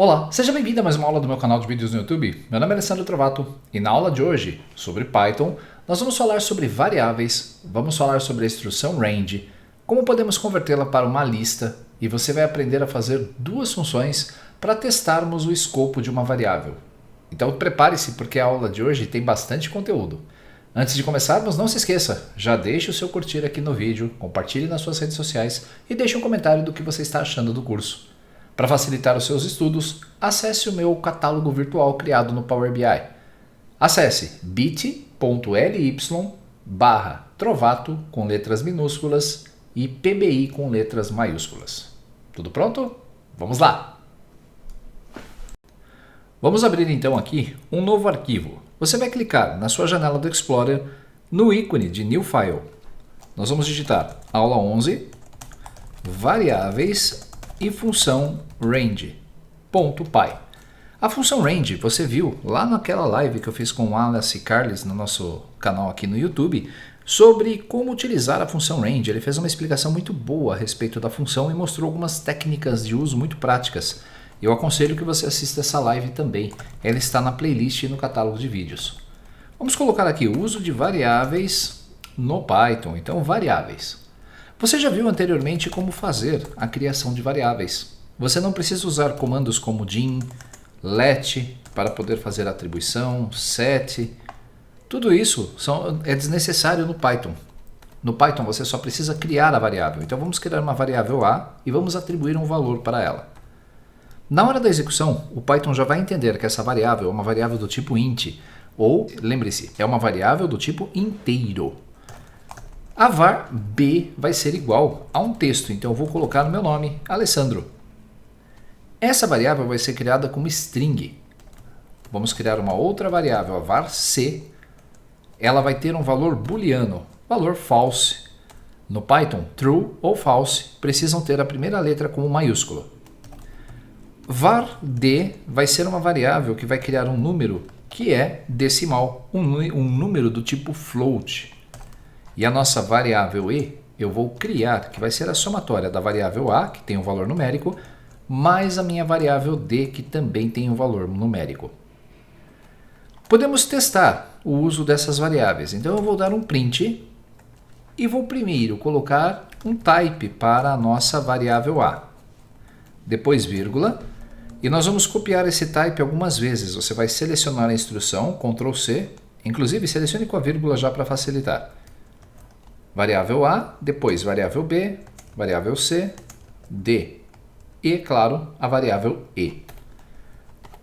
Olá, seja bem-vindo a mais uma aula do meu canal de vídeos no YouTube. Meu nome é Alessandro Trovato e na aula de hoje, sobre Python, nós vamos falar sobre variáveis, vamos falar sobre a instrução range, como podemos convertê-la para uma lista e você vai aprender a fazer duas funções para testarmos o escopo de uma variável. Então prepare-se porque a aula de hoje tem bastante conteúdo. Antes de começarmos, não se esqueça, já deixe o seu curtir aqui no vídeo, compartilhe nas suas redes sociais e deixe um comentário do que você está achando do curso. Para facilitar os seus estudos, acesse o meu catálogo virtual criado no Power BI. Acesse bit.ly/trovato com letras minúsculas e PBI com letras maiúsculas. Tudo pronto? Vamos lá! Vamos abrir então aqui um novo arquivo. Você vai clicar na sua janela do Explorer no ícone de New File. Nós vamos digitar aula 11, variáveis e função range.py. A função range você viu lá naquela live que eu fiz com o Wallace e Carles no nosso canal aqui no YouTube sobre como utilizar a função range. Ele fez uma explicação muito boa a respeito da função e mostrou algumas técnicas de uso muito práticas. Eu aconselho que você assista essa live também. Ela está na playlist e no catálogo de vídeos. Vamos colocar aqui o uso de variáveis no Python. Então, variáveis. Você já viu anteriormente como fazer a criação de variáveis. Você não precisa usar comandos como din, let para poder fazer atribuição, set. Tudo isso é desnecessário no Python. No Python você só precisa criar a variável. Então vamos criar uma variável A e vamos atribuir um valor para ela. Na hora da execução, o Python já vai entender que essa variável é uma variável do tipo int, ou, lembre-se, é uma variável do tipo inteiro. A var b vai ser igual a um texto, então eu vou colocar no meu nome, Alessandro. Essa variável vai ser criada como string. Vamos criar uma outra variável, a var c. Ela vai ter um valor booleano, valor false. No Python, true ou false precisam ter a primeira letra como maiúsculo. Var d vai ser uma variável que vai criar um número que é decimal, um número do tipo float. E a nossa variável e eu vou criar, que vai ser a somatória da variável a, que tem um valor numérico, mais a minha variável d, que também tem um valor numérico. Podemos testar o uso dessas variáveis. Então eu vou dar um print e vou primeiro colocar um type para a nossa variável a. Depois vírgula. E nós vamos copiar esse type algumas vezes. Você vai selecionar a instrução, Ctrl C, inclusive selecione com a vírgula já para facilitar. Variável A, depois variável B, variável C, D e, claro, a variável E.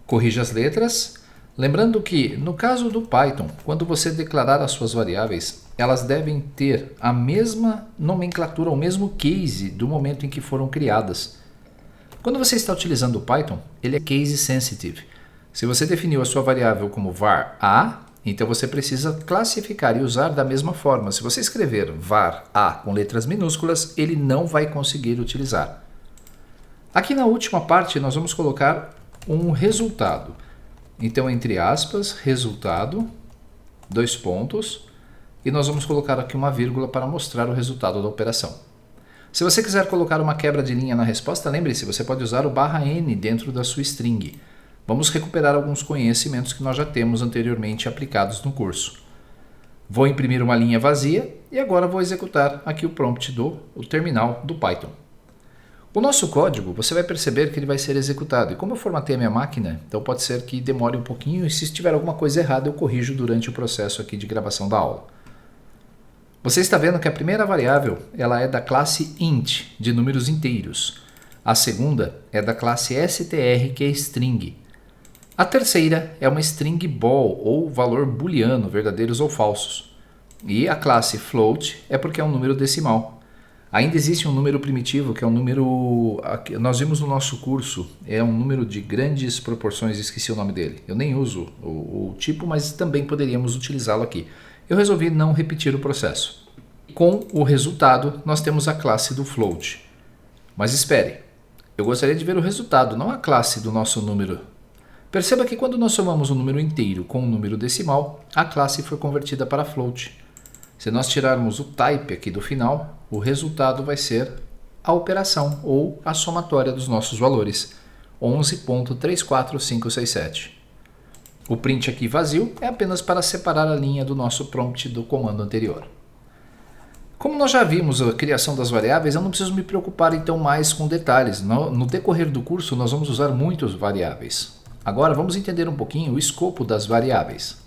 Corrija as letras. Lembrando que, no caso do Python, quando você declarar as suas variáveis, elas devem ter a mesma nomenclatura, o mesmo case do momento em que foram criadas. Quando você está utilizando o Python, ele é case sensitive. Se você definiu a sua variável como var a, então você precisa classificar e usar da mesma forma. Se você escrever var a com letras minúsculas, ele não vai conseguir utilizar. Aqui na última parte nós vamos colocar um resultado. Então, entre aspas, resultado, dois pontos, e nós vamos colocar aqui uma vírgula para mostrar o resultado da operação. Se você quiser colocar uma quebra de linha na resposta, lembre-se, você pode usar o /n dentro da sua string. Vamos recuperar alguns conhecimentos que nós já temos anteriormente aplicados no curso. Vou imprimir uma linha vazia e agora vou executar aqui o prompt do terminal do Python. O nosso código, você vai perceber que ele vai ser executado. E como eu formatei a minha máquina, então pode ser que demore um pouquinho e se tiver alguma coisa errada eu corrijo durante o processo aqui de gravação da aula. Você está vendo que a primeira variável ela é da classe int, de números inteiros. A segunda é da classe str, que é string. A terceira é uma string ball, ou valor booleano, verdadeiros ou falsos. E a classe float é porque é um número decimal. Ainda existe um número primitivo, que é um número... Nós vimos no nosso curso, é um número de grandes proporções, esqueci o nome dele. Eu nem uso o tipo, mas também poderíamos utilizá-lo aqui. Eu resolvi não repetir o processo. Com o resultado, nós temos a classe do float. Mas espere, eu gostaria de ver o resultado, não a classe do nosso número. Perceba que quando nós somamos um número inteiro com um número decimal, a classe foi convertida para float. Se nós tirarmos o type aqui do final, o resultado vai ser a operação ou a somatória dos nossos valores. 11.34567. O print aqui vazio é apenas para separar a linha do nosso prompt do comando anterior. Como nós já vimos a criação das variáveis, eu não preciso me preocupar então mais com detalhes. No decorrer do curso nós vamos usar muitas variáveis. Agora vamos entender um pouquinho o escopo das variáveis.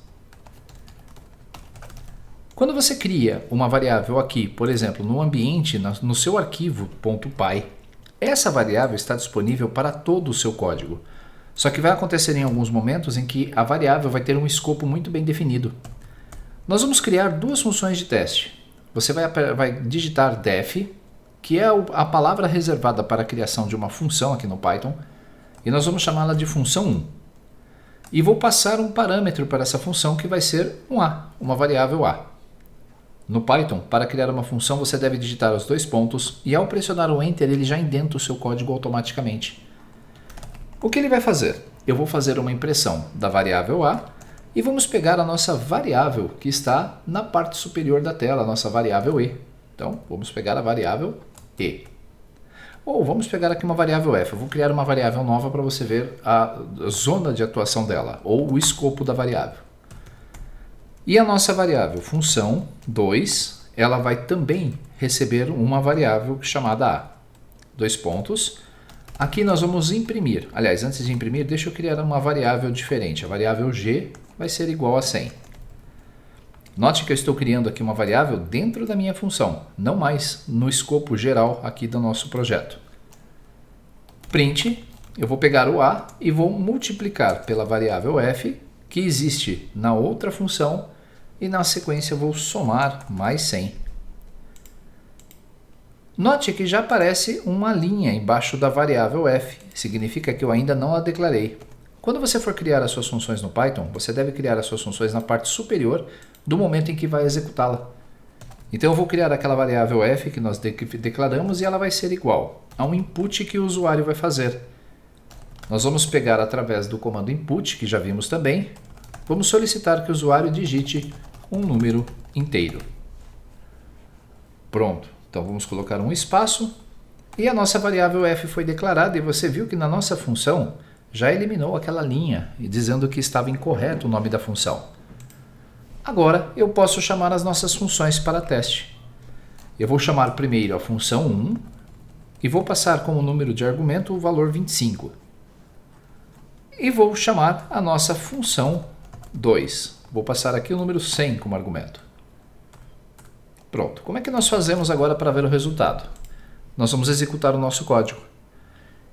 Quando você cria uma variável aqui, por exemplo, no ambiente, no seu arquivo .py, essa variável está disponível para todo o seu código. Só que vai acontecer em alguns momentos em que a variável vai ter um escopo muito bem definido. Nós vamos criar duas funções de teste. Você vai digitar def, que é a palavra reservada para a criação de uma função aqui no Python, e nós vamos chamá-la de função 1. E vou passar um parâmetro para essa função que vai ser um a, uma variável a. No Python, para criar uma função, você deve digitar os dois pontos e ao pressionar o Enter, ele já indenta o seu código automaticamente. O que ele vai fazer? Eu vou fazer uma impressão da variável a e vamos pegar a nossa variável que está na parte superior da tela, a nossa variável e. Então, vamos pegar a variável e. Ou vamos pegar aqui uma variável f. Eu vou criar uma variável nova para você ver a zona de atuação dela, ou o escopo da variável. E a nossa variável função 2, ela vai também receber uma variável chamada a. Dois pontos. Aqui nós vamos imprimir. Aliás, antes de imprimir, deixa eu criar uma variável diferente. A variável g vai ser igual a 100. Note que eu estou criando aqui uma variável dentro da minha função, não mais no escopo geral aqui do nosso projeto. Print, eu vou pegar o a e vou multiplicar pela variável f, que existe na outra função, e na sequência eu vou somar mais 100. Note que já aparece uma linha embaixo da variável f, significa que eu ainda não a declarei. Quando você for criar as suas funções no Python, você deve criar as suas funções na parte superior do momento em que vai executá-la. Então eu vou criar aquela variável f que nós declaramos e ela vai ser igual a um input que o usuário vai fazer. Nós vamos pegar através do comando input, que já vimos também, vamos solicitar que o usuário digite um número inteiro. Pronto. Então vamos colocar um espaço e a nossa variável f foi declarada e você viu que na nossa função já eliminou aquela linha dizendo que estava incorreto o nome da função. Agora eu posso chamar as nossas funções para teste. Eu vou chamar primeiro a função 1 e vou passar como número de argumento o valor 25. E vou chamar a nossa função 2. Vou passar aqui o número 100 como argumento. Pronto. Como é que nós fazemos agora para ver o resultado? Nós vamos executar o nosso código.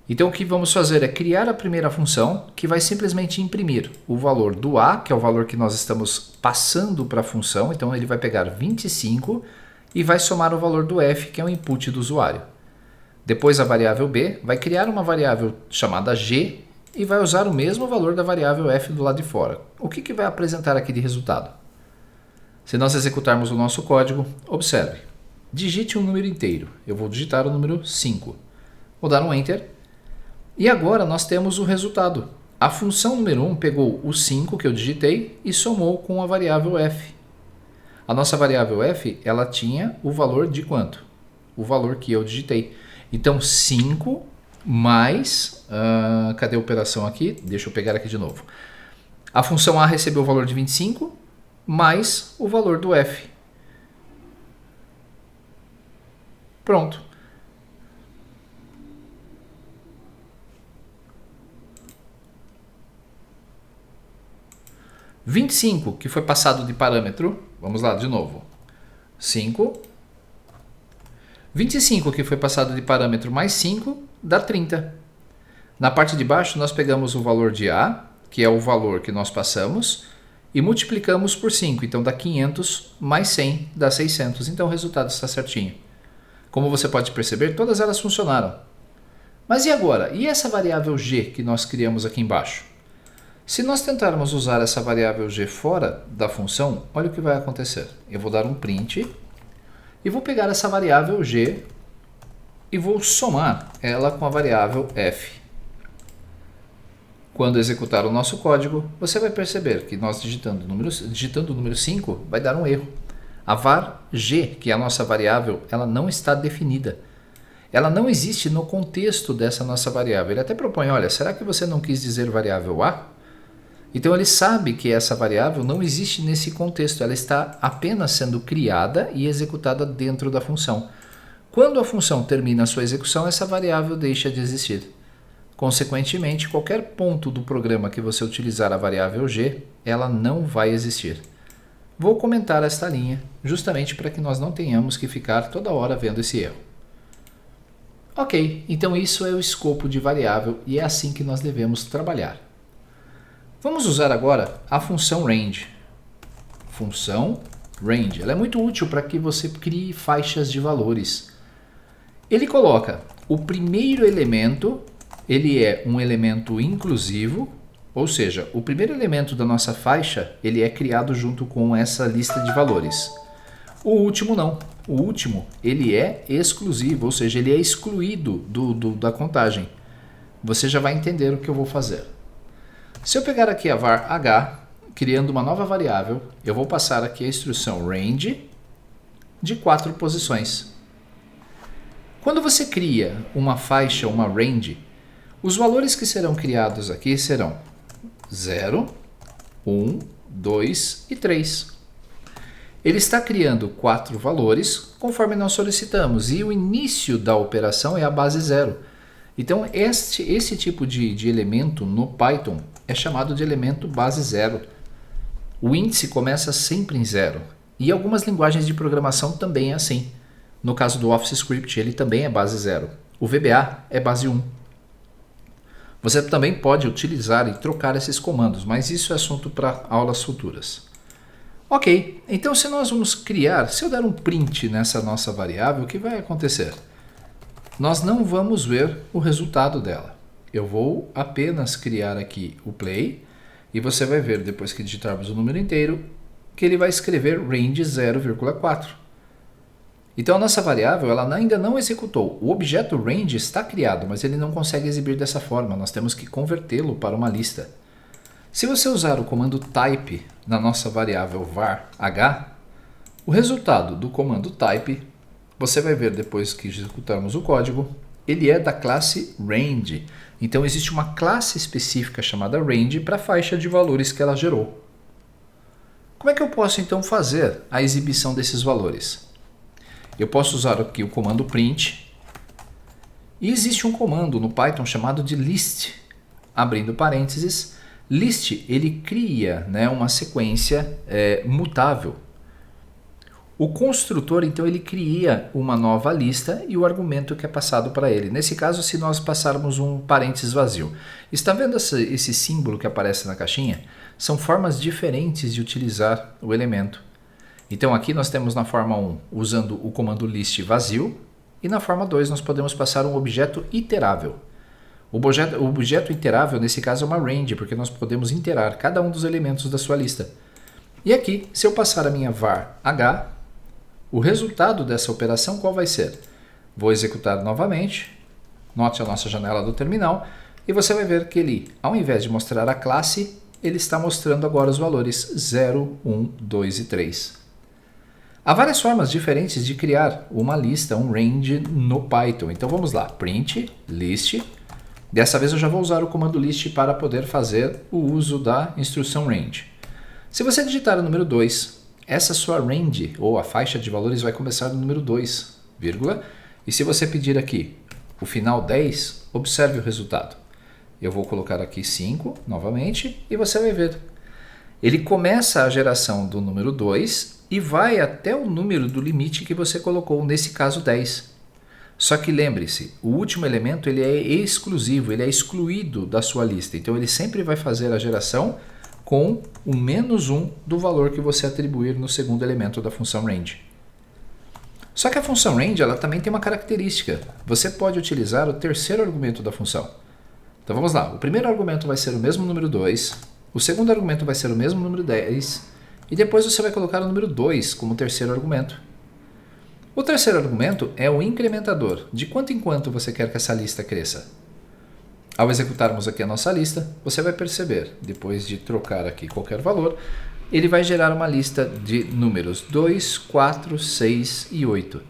Então o que vamos fazer é criar a primeira função que vai simplesmente imprimir o valor do a, que é o valor que nós estamos passando para a função. Então ele vai pegar 25 e vai somar o valor do f, que é o input do usuário. Depois a variável b vai criar uma variável chamada g e vai usar o mesmo valor da variável f do lado de fora. O que vai apresentar aqui de resultado? Se nós executarmos o nosso código, observe, digite um número inteiro. Eu vou digitar o número 5. Vou dar um Enter. E agora nós temos o resultado. A função número 1 pegou o 5 que eu digitei e somou com a variável f. A nossa variável f, ela tinha o valor de quanto? O valor que eu digitei. Então 5 mais... cadê a operação aqui? Deixa eu pegar aqui de novo. A função a recebeu o valor de 25 mais o valor do f. Pronto. R$ 25, que foi passado de parâmetro, vamos lá de novo, 5. 25, que foi passado de parâmetro mais 5, dá 30. Na parte de baixo, nós pegamos o valor de A, que é o valor que nós passamos, e multiplicamos por 5, então dá 500 mais 100 dá 600, então o resultado está certinho. Como você pode perceber, todas elas funcionaram. Mas e agora? E essa variável g que nós criamos aqui embaixo? Se nós tentarmos usar essa variável g fora da função, olha o que vai acontecer. Eu vou dar um print e vou pegar essa variável g e vou somar ela com a variável f. Quando executar o nosso código, você vai perceber que nós digitando o número 5 vai dar um erro. A var g, que é a nossa variável, ela não está definida. ela não existe no contexto dessa nossa variável. Ele até propõe, olha, será que você não quis dizer variável A? Então ele sabe que essa variável não existe nesse contexto, ela está apenas sendo criada e executada dentro da função. Quando a função termina a sua execução, essa variável deixa de existir. Consequentemente, qualquer ponto do programa que você utilizar a variável g, ela não vai existir. Vou comentar esta linha, justamente para que nós não tenhamos que ficar toda hora vendo esse erro. Ok, então isso é o escopo de variável e é assim que nós devemos trabalhar. Vamos usar agora a função range. Função range, ela é muito útil para que você crie faixas de valores. Ele coloca o primeiro elemento, ele é um elemento inclusivo, ou seja, o primeiro elemento da nossa faixa, ele é criado junto com essa lista de valores. O último não, o último ele é exclusivo, ou seja, ele é excluído da contagem. Você já vai entender o que eu vou fazer. Se eu pegar aqui a var h, criando uma nova variável, eu vou passar aqui a instrução range de 4 posições. Quando você cria uma faixa, uma range, os valores que serão criados aqui serão 0, 1, 2 e 3. Ele está criando 4 valores conforme nós solicitamos e o início da operação é a base 0. Então esse tipo de elemento no Python é chamado de elemento base 0. O índice começa sempre em 0 e algumas linguagens de programação também é assim. No caso do OfficeScript, ele também é base 0. O VBA é base 1. Você também pode utilizar e trocar esses comandos, mas isso é assunto para aulas futuras. Ok, então se nós vamos criar, se eu der um print nessa nossa variável, o que vai acontecer? Nós não vamos ver o resultado dela. Eu vou apenas criar aqui o play e você vai ver, depois que digitarmos o número inteiro, que ele vai escrever range 0,4. Então a nossa variável ela ainda não executou. O objeto range está criado, mas ele não consegue exibir dessa forma. Nós temos que convertê-lo para uma lista. Se você usar o comando type na nossa variável var h, o resultado do comando type, você vai ver depois que executarmos o código, ele é da classe range. Então existe uma classe específica chamada range para a faixa de valores que ela gerou. Como é que eu posso então fazer a exibição desses valores? Eu posso usar aqui o comando print e existe um comando no Python chamado de list, abrindo parênteses. List ele cria uma sequência mutável. O construtor então ele cria uma nova lista e o argumento que é passado para ele. Nesse caso, se nós passarmos um parênteses vazio. Está vendo esse símbolo que aparece na caixinha? São formas diferentes de utilizar o elemento. Então aqui nós temos na forma 1 usando o comando list vazio e na forma 2 nós podemos passar um objeto iterável. O objeto iterável nesse caso é uma range, porque nós podemos iterar cada um dos elementos da sua lista. E aqui, se eu passar a minha var h, o resultado dessa operação qual vai ser? Vou executar novamente, note a nossa janela do terminal, e você vai ver que ele, ao invés de mostrar a classe, ele está mostrando agora os valores 0, 1, 2 e 3. Há várias formas diferentes de criar uma lista, um range no Python. Então vamos lá, print, list. Dessa vez eu já vou usar o comando list para poder fazer o uso da instrução range. Se você digitar o número 2, essa sua range, ou a faixa de valores, vai começar no número 2, vírgula. E se você pedir aqui o final 10, observe o resultado. Eu vou colocar aqui 5 novamente e você vai ver. Ele começa a geração do número 2 e vai até o número do limite que você colocou, nesse caso 10. Só que lembre-se, o último elemento ele é exclusivo, ele é excluído da sua lista. Então ele sempre vai fazer a geração com o menos 1 do valor que você atribuir no segundo elemento da função range. Só que a função range ela também tem uma característica. Você pode utilizar o terceiro argumento da função. Então vamos lá, o primeiro argumento vai ser o mesmo número 2, o segundo argumento vai ser o mesmo número 10, e depois você vai colocar o número 2 como terceiro argumento. O terceiro argumento é o incrementador, de quanto em quanto você quer que essa lista cresça. Ao executarmos aqui a nossa lista, você vai perceber, depois de trocar aqui qualquer valor, ele vai gerar uma lista de números 2, 4, 6 e 8.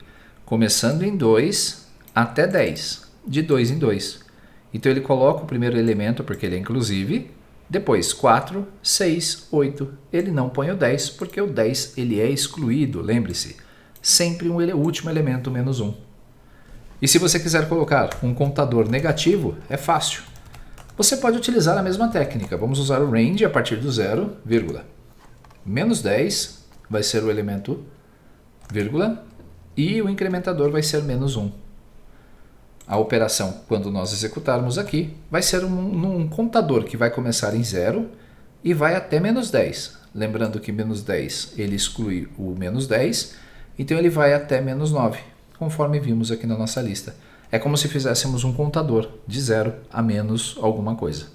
Começando em 2 até 10, de 2 em 2. Então ele coloca o primeiro elemento porque ele é inclusive, depois 4, 6, 8. Ele não põe o 10 porque o 10 ele é excluído, lembre-se. Sempre o último elemento menos 1. E se você quiser colocar um contador negativo, é fácil. Você pode utilizar a mesma técnica. Vamos usar o range a partir do 0, vírgula. Menos 10 vai ser o elemento, vírgula, e o incrementador vai ser menos 1. A operação, quando nós executarmos aqui, vai ser um contador que vai começar em 0 e vai até menos 10. Lembrando que menos 10 ele exclui o menos 10, então ele vai até menos 9, conforme vimos aqui na nossa lista. É como se fizéssemos um contador de 0 a menos alguma coisa.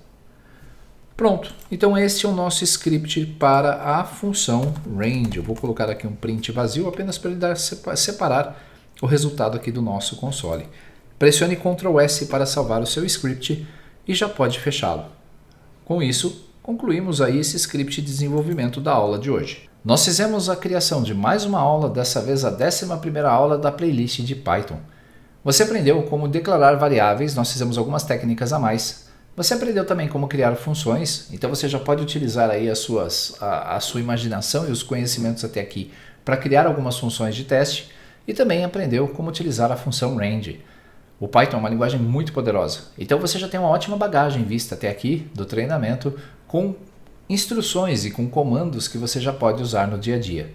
Pronto, então este é o nosso script para a função range. Eu vou colocar aqui um print vazio apenas para ele separar o resultado aqui do nosso console. Pressione Ctrl S para salvar o seu script e já pode fechá-lo. Com isso, concluímos aí esse script de desenvolvimento da aula de hoje. Nós fizemos a criação de mais uma aula, dessa vez a 11ª aula da playlist de Python. Você aprendeu como declarar variáveis, nós fizemos algumas técnicas a mais. Você aprendeu também como criar funções, então você já pode utilizar aí a sua imaginação e os conhecimentos até aqui para criar algumas funções de teste e também aprendeu como utilizar a função range. O Python é uma linguagem muito poderosa, então você já tem uma ótima bagagem vista até aqui do treinamento com instruções e com comandos que você já pode usar no dia a dia.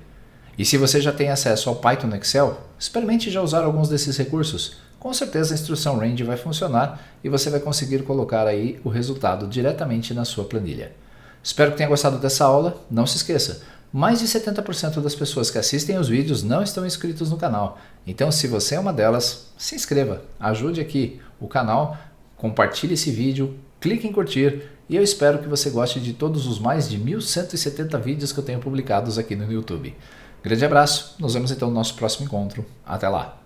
E se você já tem acesso ao Python no Excel, experimente já usar alguns desses recursos. Com certeza a instrução range vai funcionar e você vai conseguir colocar aí o resultado diretamente na sua planilha. Espero que tenha gostado dessa aula. Não se esqueça, mais de 70% das pessoas que assistem os vídeos não estão inscritos no canal. Então, se você é uma delas, se inscreva, ajude aqui o canal, compartilhe esse vídeo, clique em curtir e eu espero que você goste de todos os mais de 1170 vídeos que eu tenho publicados aqui no YouTube. Grande abraço, nos vemos então no nosso próximo encontro. Até lá!